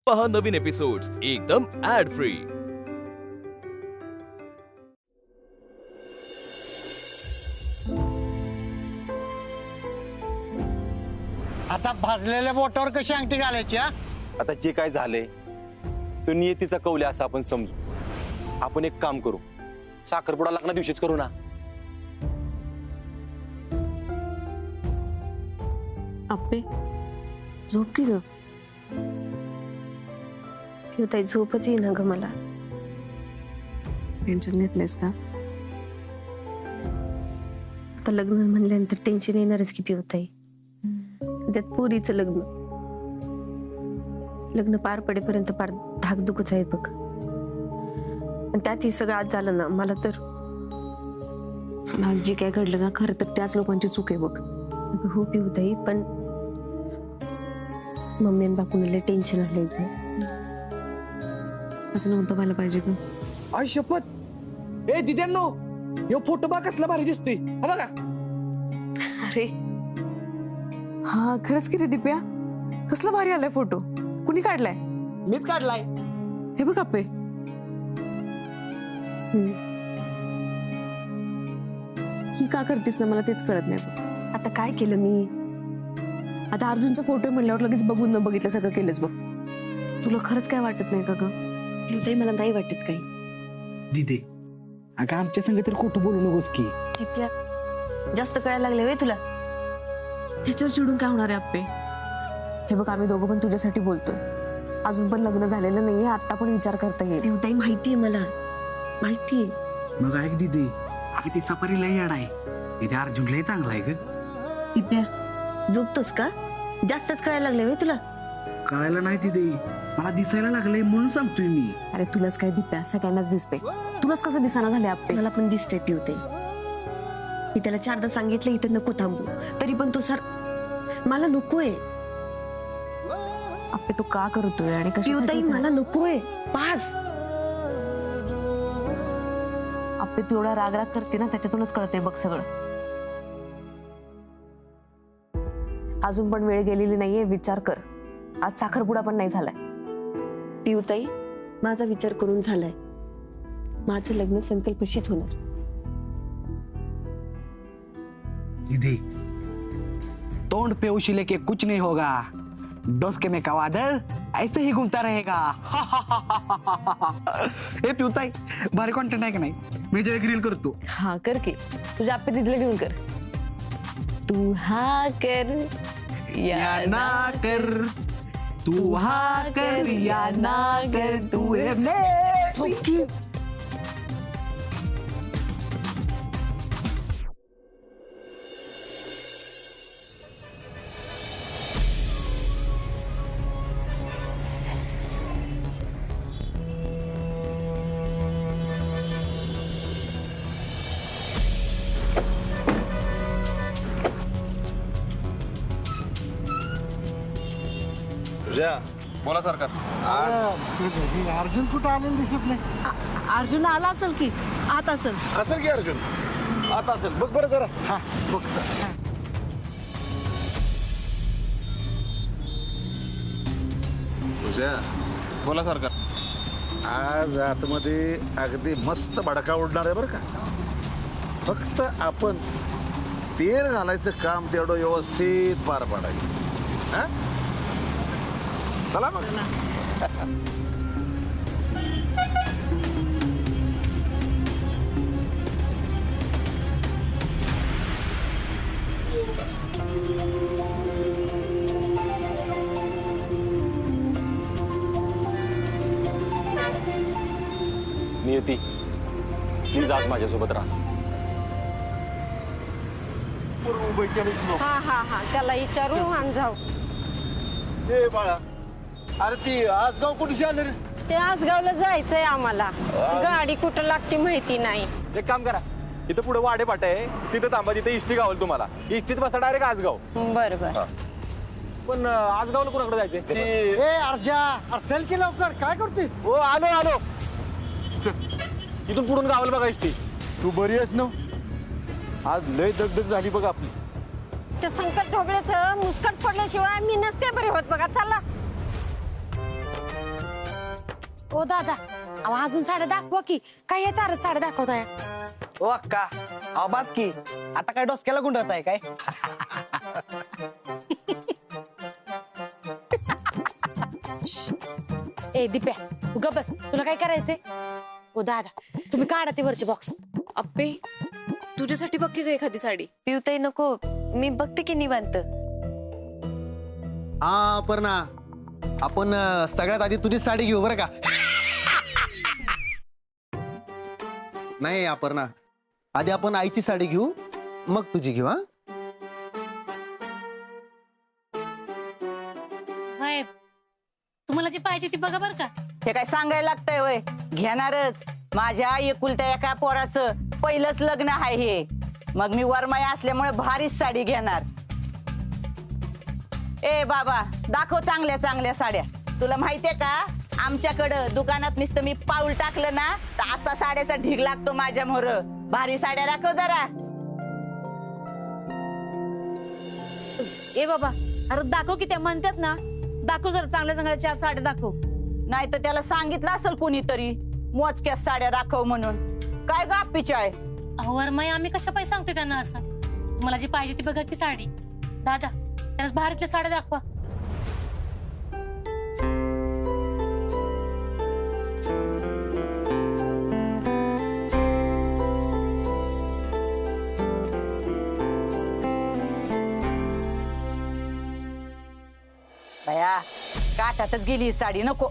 पहा नवीन एपिसोड्स एकदम add free. आता भाजलेल्या बोटावर कशी अंगठी घालायची? आता जे काय झालंय तो नियतीचा कौल आहे असं आपण समजू। आपण एक काम करू, साखरपुडा लग्ना दिवशीच करू ना। आप्पे झोप की ग? ताई झोपच येईना ग मला। टेन्शन घेतलेस का? आता लग्न म्हणल्यानंतर टेन्शन येणारच की पिवताई। त्यात पोरीचं लग्न पार पडेपर्यंत पार धाकधुकच आहे बघ। आणि त्यात हे सगळं आज झालं ना, मला तर आज जे काय घडलं ना, खरं तर त्याच लोकांची चूक आहे बघ। हो पिवताई, पण मम्मी आणि बापूला लय टेन्शन आलंय ग। असं नव्हतं व्हायला पाहिजे ग। आई शपथ, ए दिद्यांनो, यो फोटो बा कसला भारी दिसतोय, हा बघा। अरे हा खरंच की रे दिप्या, कसला भारी आलाय फोटो। कुणी काढलाय? मीच काढलाय। हे बघ आप्पे, ही का करतेस ना, मला तेच कळत नाही बघ। आता काय केलं मी? आता अर्जुनचा फोटो म्हणल्यावर लगेच बघून न बघितल्यासारखं केलंस बघ। तुला खरंच काय वाटत नाही का ग? पिवताई मला नाही वाटत काही। दिदे, अगं आमच्या संग तर खोटं बोलू नकोस की। दिप्या, जास्त कळायला लागले वे तुला? त्याच्यावर चिडून काय होणार आहे आप्पे? हे बघ, आम्ही दोघं पण तुझ्यासाठी बोलतोय। अजून पण लग्न झालेलं नाहीये, आता पण विचार करता येईल। पिवताई माहितीये मला, माहितीये। मग ऐक दिदी, अगं ती सफारी लय याड आहे, तिथे अर्जुन लय चांगला आहे ग। दिप्या, झोपतोस का? जास्तच कळायला लागले वे तुला? करायला नाही दिदी, मला दिसायला लागलंय म्हणून सांगतोय मी। अरे तुलाच काय दिप्या, सगळ्यांनाच दिसते। तुलाच कसं दिसाना झाले आप्पे? मला पण दिसतंय पिवताई। मी त्याला 4दा सांगितलं इथं नको थांबू, तरी पण तो सर मला नकोय। आप्पे तू का करतोय आणि पिवताई मला नकोय, पास। आप्पे तू एवढा राग राग करते ना, त्याच्यातूनच कळतंय बघ सगळं। अजून पण वेळ गेलेली नाहीये, विचार कर। आज साखरपुडा पण नाही झालाय। पिवताई, माझा विचार करून झालाय। माझं लग्न संकल्पशीच होणार। दीदी, तोंड पे उछले के कुछ नहीं होगा, डोसके में का बादल ऐसे ही घूमता रहेगा। हे पिवताई, भारी कॉन्टेंट आहे की नाही? मी जे रील करतो। हा कर की, तुझ्या आप्पे दिदीला घेऊन कर। तू हा कर या ना कर, तू हा कर या ना कर, तू है मेरी। बोला सरकार। अर्जुन कुठं आलेलं दिसत नाही। अर्जुन आला असेल की, आत असेल। असेल की अर्जुन, आता असेल बघ बरं जरा। हा बघ, तुझ्या बोला सरकार। आज आतमध्ये अगदी मस्त भडका उडणार आहे बरं का। फक्त आपण तेल घालायचं काम तेवढं व्यवस्थित पार पाडायचं। हा, चला मग। नियती, प्लीज आज माझ्यासोबत राहा। हा हा हा, त्याला विचारू आणि जाऊ। ए बाळा, अरे ती आजगाव कुठे आलं रे? ते आसगावला जायचंय आम्हाला, गाडी कुठं लागते माहिती नाही। एक काम करा, इथं पुढे वाडे पाट आहे, तिथं थांबा, तिथे इष्टी गावल तुम्हाला। इष्टीत बसा डायरेक्ट आजगाव। बर बर। पण आजगावला कुणाकडे जायचंय? ए अर्जा, चल की लवकर, काय करतोयस? ओ आलो आलो। इथून पुढून गावाला बघा इष्टी। तू बरी आहेस ना? आज लय दगदग झाली बघ आपली। त्या संकट ढोबळेचं मुस्कट पडल्याशिवाय मी नसते बरी होत बघा। चला ओ दादा अहो अजून साड्या दाखवा की काय या 4 साड्या दाखवताय. ओ अक्का आवाज की आता काय डोसक्याला गुंडत आहे काय? ए दिप्या तू गप बस तुला काय करायचंय. ओ दादा तुम्ही काढा ते वरचे बॉक्स. अप्पे तुझ्यासाठी बघ की ग एखादी साडी. पिवताई नको, मी बघते की निवांत. हा अपर्णा, आपण सगळ्यात आधी तुझी साडी घेऊ बरं का? नाही अपर्णा, आधी आपण आईची साडी घेऊ मग तुझी घेऊ. हा तुम्हाला जी पाहिजे ती बघा बरं का. हे काय सांगायला लागतंय वय घेणारच. माझ्या एकुलत्या एका पोराचं पहिलंच लग्न आहे हे. मग मी वरमाई असल्यामुळे भारीच साडी घेणार. ए बाबा दाखव चांगल्या चांगल्या साड्या. तुला माहितीये का आमच्याकडं दुकानात नुसतं मी पाऊल टाकलं ना तर असा साड्याचा ढीग लागतो माझ्या मोर. भारी साड्या दाखव जरा. ए बाबा अरे दाखव की त्या म्हणतात ना. दाखव जरा चांगल्या चांगल्या 4 साड्या दाखव. नाही तर त्याला सांगितलं असेल कोणीतरी मोजक्या साड्या दाखव म्हणून. काय गापीच आहे. अहो वरमाई आम्ही कशा पाहिजे सांगतोय त्यांना असं. तुम्हाला जी पाहिजे ती बघा की साडी. दादा त्याला भारीतल्या साड्या दाखवा. बया काटातच गेली ही साडी. नको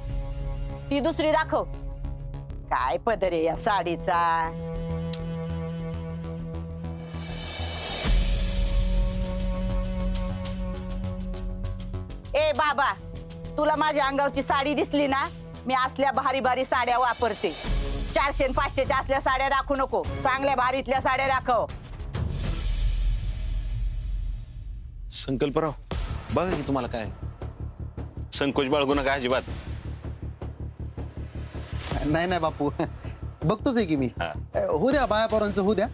ती दुसरी दाखव. काय पदर आहे या साडीचा. ए बाबा तुला माझ्या अंगावरची साडी दिसली ना. मी असल्या भारी भारी साड्या वापरते. 400 500च्या असल्या साड्या दाखवू नको. चांगल्या भारीतल्या साड्या दाखव. संकल्पराव बघा की तुम्हाला काय संकोच बाळगू नका अजिबात. नाही नाही बापू, बघतोच आहे की मी. होऊ द्या बाया पोरांचं होऊ द्या.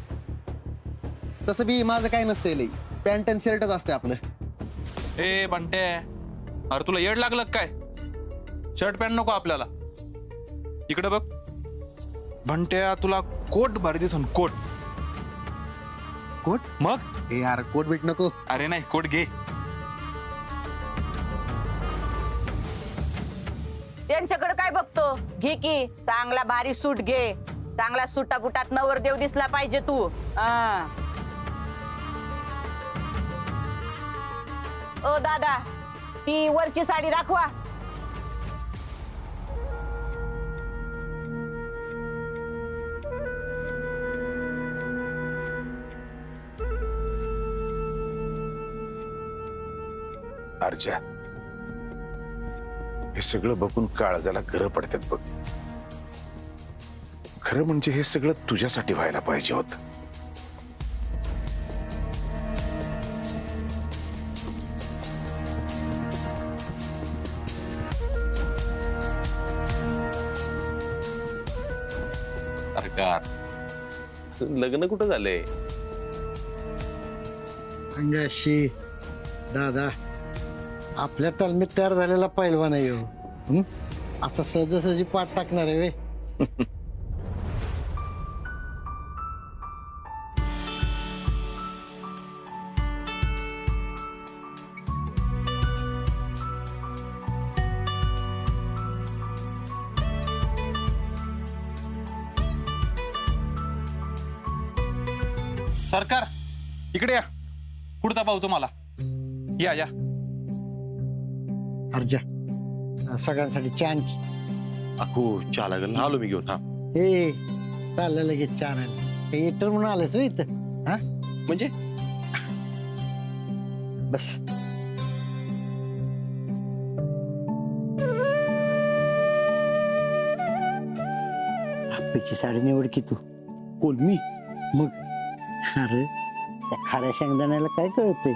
तसं बी माझं काय नसतंय लई. पॅन्ट आणि शर्टच असते आपलं. ए बंटे अरे तुला येड लागलं काय? शर्ट पॅन्ट नको आपल्याला. इकडे बघ बंट्या तुला कोट भारी दिसून. कोट कोट मग ए यार कोट बीट नको. अरे नाही कोट घे. त्यांच्याकडे काय बघतो. घे की चांगला भारी सूट घे. चांगला सुटा बुटात नवरदेव दिसला पाहिजे तू. ओ दादा ती वरची साडी दाखवा. अर्जा हे सगळं बघून काळजाला घर पडतात बघ. खरं म्हणजे हे सगळं तुझ्यासाठी व्हायला पाहिजे होत. सरकार लग्न कुठं झालंय? अंगाशी दादा आपल्या तालमीत तयार झालेला पैलवान आहे हो. असं सहजासहजी पाठ टाकणार आहे वे. सरकार इकडे या. कुठता पाहू तुम्हाला. या या अर्जा सगळ्यांसाठी छान. अखू चहा लागेल ना. आलो मी घेऊन. हा हे चाललं लगेच छान आहे. एटर म्हणून आलंच हो इथं. हा म्हणजे बस. आप्पीची साडी निवड की तू. कोण मी? मग अरे त्या खाऱ्या शेंगदाण्याला काय कळतंय.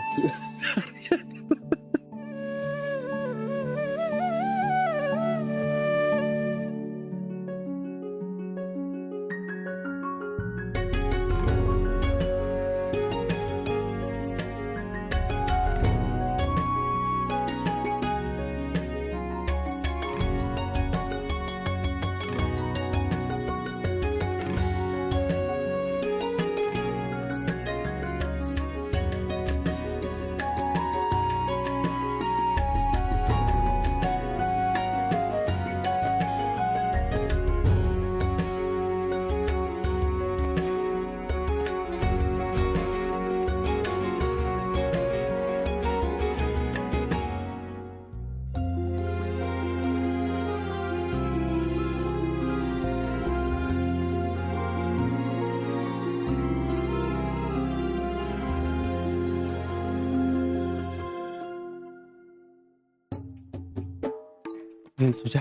सुजा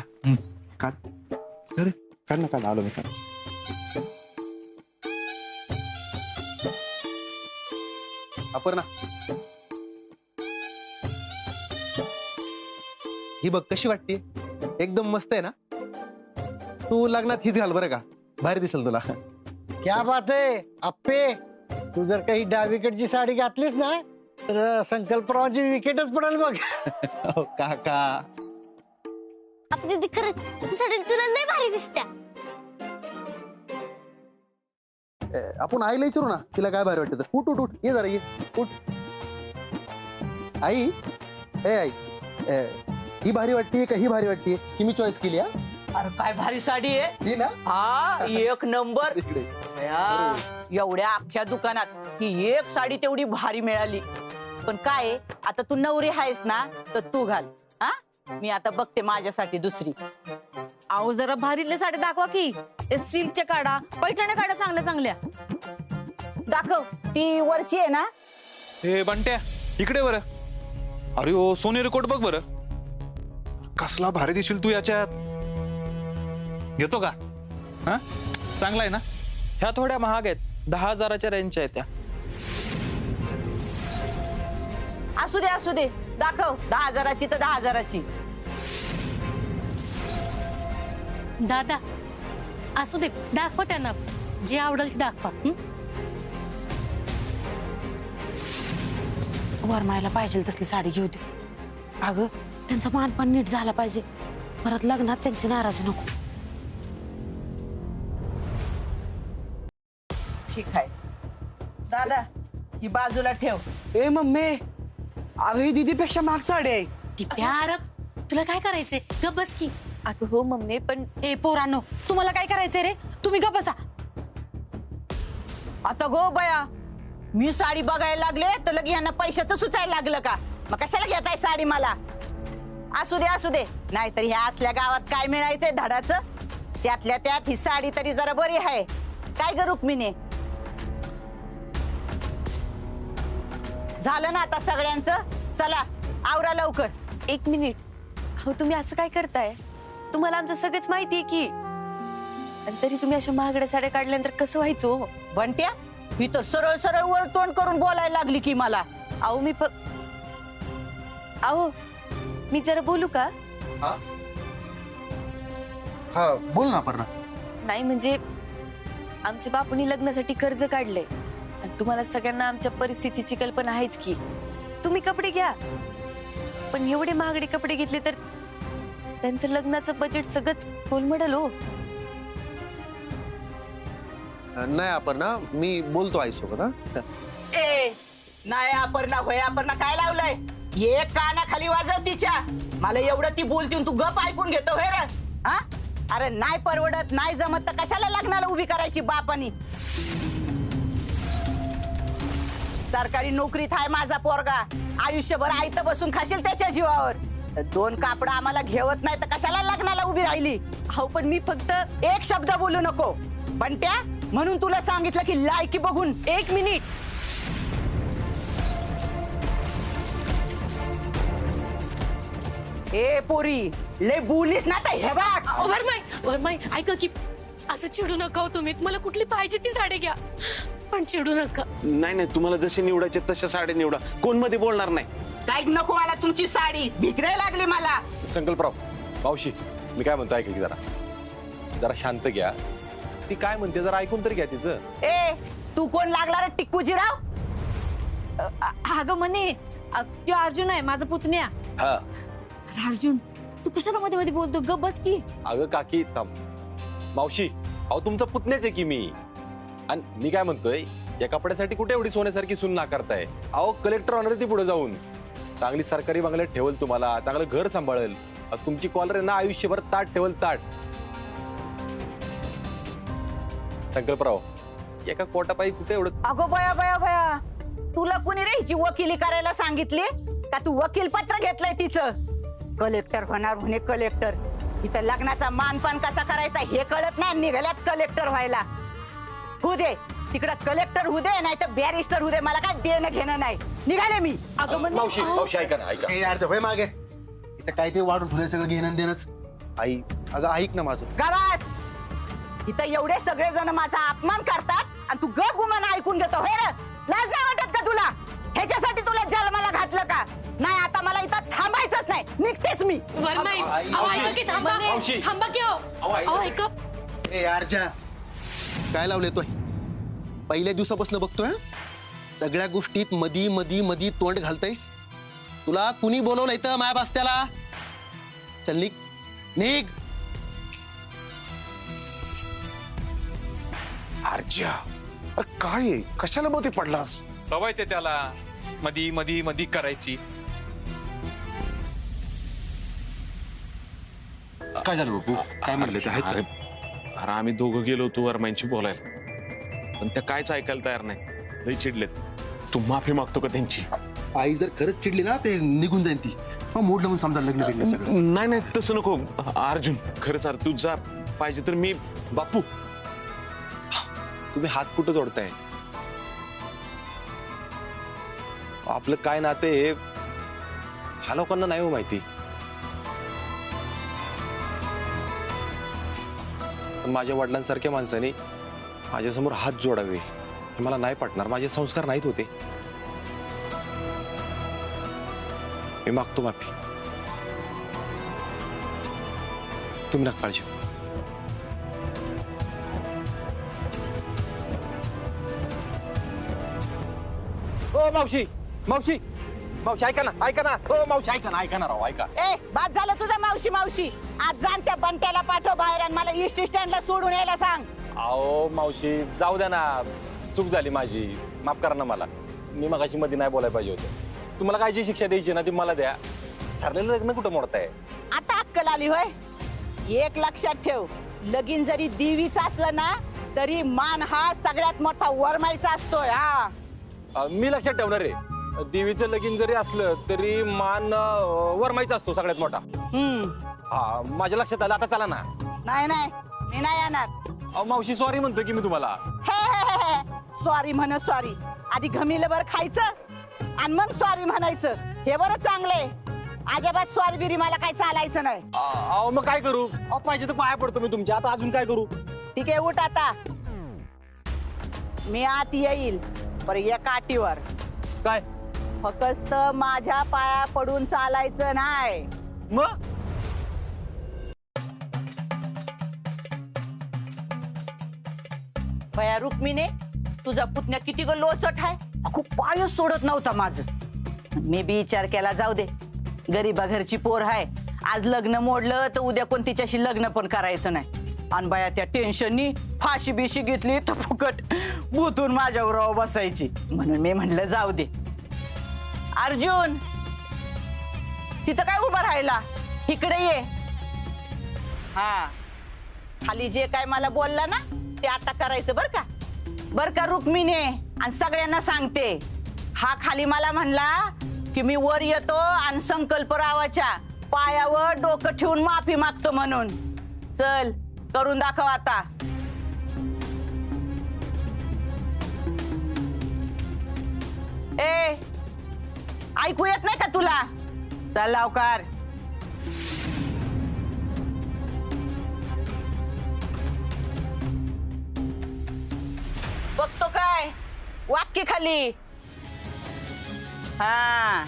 काढ अरे काढ ना काढ आलो मी काढ अपर्णा ही बघ कशी वाटते एकदम मस्त आहे ना तू लग्नात हीच घाल बरं का भारी दिसेल तुला क्या बात आहे अप्पे तू जर काही डावीकडची साडी घातलीस ना तर संकल्परावांची विकेटच पडेल बघ. काका आपली ती खरंच साडी तुला लय भारी दिसत्या. आपण आईला विचारू ना तिला काय भारी वाटतं उठ उठ उठ ये जरा ये उठ आई ए आई ही भारी वाटते का ही भारी वाटते की मी चॉईस केली हा अरे काय भारी साडी आहे ही ना हा एक नंबर इकडे या, एवढ्या अख्ख्या दुकानात ही एक साडी तेवढी भारी मिळाली पण काय आहे, आता तू नवरी आहेस ना तर तू घाल हा मी आता बघते माझ्यासाठी दुसरी. अहो जरा भारीतल्या साड्या दाखवा की ते सिल्कच्या काढा पैठण्या काढा चांगल्या चांगल्या. दाखव ती वरची आहे ना. हे बंट्या इकडे बरं. अरे ओ सोनेरी कोट बघ बरं कसला भारी दिसेल तू याच्यात. घेतो का हा चांगला आहे ना. ह्या थोड्या महाग आहेत 10,000च्या रेंजच्या आहेत त्या. असू दे दाखव 10,000ची तर 10,000ची. दादा असू दे दाखवा त्यांना जे आवडेल ते दाखवा. वरमायला पाहिजे तसली साडी घेऊ दे. अगं त्यांचा मान पण नीट झाला पाहिजे परत लग्नात त्यांची नाराजी नको. ठीक आहे दादा ही बाजूला ठेव. ए मम्मी अगं दीदीपेक्षा महाग साडी आहे. ती प्यार तुला काय करायचंय गप बस की. अगं हो मम्मी पण ए पोरांनो तुम्हाला काय करायचंय रे तुम्ही गप बसा. आता गो बया मी साडी बघायला लागले तर लगे यांना पैशाचं सुचायला लागलं का. मग कशाला घेताय साडी मला. असू दे नाहीतर ह्या असल्या गावात काय मिळायचंय धडाचं. त्यातल्या त्यात ही साडी तरी जरा बरी आहे. काय ग रुक्मिणी झालं ना आता सगळ्यांचं. चला आवरा लवकर. 1 मिनिट हो तुम्ही असं काय करताय तुम्हाला आमचं सगळंच माहितीये की आणि तरी तुम्ही अशा महागड्या साड्या काढल्यानंतर कसं व्हायचं हो. बंट्या ही तर सरळ सरळ वर तोंड करून बोलायला लागली की मला. अहो मी जरा बोलू का. हा बोल ना अपर्णा. नाही म्हणजे आमच्या बापूंनी लग्नासाठी कर्ज काढलंय आणि तुम्हाला सगळ्यांना आमच्या परिस्थितीची कल्पना आहेच की. तुम्ही कपडे घ्या पण एवढे महागडे कपडे घेतले तर त्यांचं लग्नाचं बजेट सगळंच कोलमडल हो. नाही अपर्णा मी बोलतो आईसोबत हा. ए नाही अपर्णा काय लावलंय. एक कानाखाली वाजव तिच्या. मला एवढं ती बोलती तू गप ऐकून घेतो हे रे. हा अरे नाही परवडत नाही जमत तर कशाला लग्नाला उभी करायची बापानी. सरकारी नोकरीत आहे माझा पोरगा. आयुष्यभर आयत बसून खाशील त्याच्या जीवावर. 2 कापडं आम्हाला घेवत नाही तर कशाला लग्नाला उभी राहिली. हो पण मी फक्त एक शब्द बोलू नको. पण त्या म्हणून तुला सांगितलं की लायकी बघून. 1 मिनिट ए पोरी लय बोलीस ना तर हे बघ. वरमाई ऐका की असं चिडू नका हो तुम्ही. मला कुठली पाहिजे ती साडी घ्या पण चिडू नका. नाही तुम्हाला जसे निवडायचे तशा साड्या निवडा. कोण मध्ये बोलणार नाही. काही नको मला तुमची साडी. भिकरायला लागली मला. संकल्पराव मावशी मी काय म्हणतो ऐका की जरा शांत घ्या. ती काय म्हणते जरा ऐकून तरी घ्या तिचं. ए तू कोण लागला रे टिक्कूजीराव. अगं म्हणे तो अर्जुन आहे माझा पुतण्या. हा अर्जुन तू कशाला मध्ये मध्ये बोलतो गप बस की. अगं काकी थांब. मावशी अहो तुमचा पुतण्याच आहे की मी. आणि मी काय म्हणतोय या कपड्यासाठी कुठे एवढी सोन्यासारखी सून नाकारताय. अहो कलेक्टर होणार ती पुढे जाऊन. चांगली सरकारी बंगल्यात ठेवल तुम्हाला. चांगलं घर सांभाळेल. तुमची कॉलर आहे ना आयुष्यभर ताट ठेवल ताट. संकल्पराव एका कोटापायी कुठे एवढं. अगो बया तुला कुणी रे हिची वकिली करायला सांगितली का. तू वकील पत्र घेतलंय तिचं. कलेक्टर होणार म्हणे कलेक्टर. इथं लग्नाचा मानपान कसा करायचा हे कळत नाही. निघाल्यात कलेक्टर व्हायला. होऊ दे तिकडं कलेक्टर होऊ दे नाही तर बॅरिस्टर होऊ दे. मला काय देणं घेणं नाही. निघाले मी. मावशी ऐका ना ऐका. ए यार भय मागे इथं काय ते वाढून ठेवलं सगळं घेणं देणंच. आई अगं ऐक ना माझं. गवास इथं एवढे सगळे जण माझा अपमान करतात आणि तू गप गुमान ऐकून घेतो होय रे? लाज नाही वाटत का तुला? ह्याच्यासाठी तुला जन्माला घातलं का? नाही आता मला इथं थांबायचंच नाही, निघतेच मी. वरमाई, अहो ऐका की थांबा. थांबा की अहो ऐका. ए अर्जा काय लावले तो? पहिल्या दिवसापासून बघतोय सगळ्या गोष्टीत मधी मधी मधी तोंड घालतायस. तुला कुणी बोलवलं इथं माया बास्त्याला? चल निघ निघ. अर्जा काय आहे? कशाला मध्ये पडलास? सवयचे त्याला मधी मधी मधी करायची. काय झालं बापू? काय म्हणले ते? अरे अरे आम्ही दोघं गेलो होतो वरमाईंशी बोलायला, पण त्या कायच ऐकायला तयार नाही. लई चिडलेत. तू माफी मागतो का त्यांची? आई जर खरंच चिडली ना ते निघून जाईल ती. मग मोडलं म्हणून समजा लग्न बिग्न सगळं. नाही नाही तसं नको अर्जुन. खरंच अरे तू जा, पाहिजे तर मी. बापू तुम्ही हात कुठं जोडताय? आपलं काय नाते हे ह्या लोकांना नाही हो माहिती. पण माझ्या वडिलांसारख्या माणसाने माझ्यासमोर हात जोडावे हे मला नाही पटणार. माझे संस्कार नाहीत होते. मी मागतो माफी. तुम्ही नका काळजी. ओ मावशी मावशी मावशी ऐका ना ऐका ना. ओ मावशी ऐका ना ऐका ना राव ऐका. ए बाद झालं तुझं मावशी मावशी. आज जाण त्या बंट्याला पाठव बाहेर आणि मला ईस्ट स्टँडला सोडून यायला सांग. अहो मावशी जाऊ द्या ना. चूक झाली माझी, माफ करा ना मला. मी मगाशी मध्ये नाही बोलायला पाहिजे होतं. तुम्हाला काय जी शिक्षा द्यायची ना ती मला द्या. ठरलेलं लग्न कुठं मोडताय? आता अक्कल आली होय. एक लक्षात ठेव, लगीन जरी देवीचा असलं ना तरी मान हा सगळ्यात मोठा वरमाईचा असतोय. हा मी लक्षात ठेवणार आहे. देवीचं लगीन जरी असलं तरी मान वरमाईचा असतो सगळ्यात मोठा. हा माझ्या लक्षात आलं. आता चला ना. नाही नाही मी नाही येणार. अहो मावशी सॉरी म्हणतो की मी तुम्हाला. सॉरी म्हण सॉरी. आधी घमीला बरं खायचं आणि मग सॉरी म्हणायचं. हे बरं चांगलंय. अजिबात सॉरी बिरी मला काय चालायचं नाही. अहो मग काय करू? अहो पाहिजे तर पाया पडतो मी तुमच्या. आता अजून काय करू? ठीक आहे उठ आता. मी आत येईल पर एका अटीवर. काय? फक्त माझ्या पाया पडून चालायचं नाही. मग बया रुक्मिणे तुझा पुतण्या किती ग लोचट आहे. खूप पाय सोडत नव्हता माझ. मी बी विचार केला जाऊ दे गरीबा घरची पोर आहे. आज लग्न मोडलं तर उद्या कोण तिच्याशी लग्न पण करायचं नाही. आणि बाया त्या टेन्शननी फाशी बिशी घेतली तर फुकट भूतून माझ्यावर बसायची. म्हणून मी म्हणलं जाऊ दे. अर्जुन तिथं काय उभं राहिला? इकडे ये. हा खाली जे काय मला बोलला ना ते आता करायचं बर का? बर का रुक्मिणे? आणि सगळ्यांना सांगते, हा खाली मला म्हणला की मी वर येतो आणि संकल्परावाच्या पायावर डोकं ठेवून माफी मागतो म्हणून. चल करून दाखव आता. ए ऐकू येत नाही का तुला? चल लवकर. बघतो काय वाक्य खाली. हा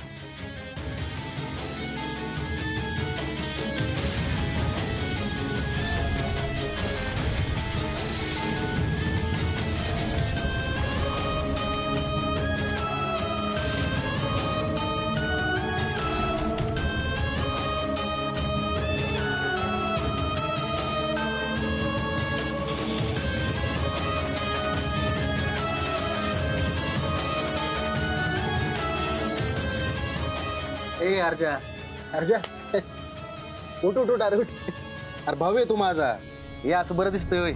ए अर्जा अर्जा उठ उठ उठ. अरे उठ. अरे भाऊ आहे तू माझा. हे असं बरं दिसतंय होय.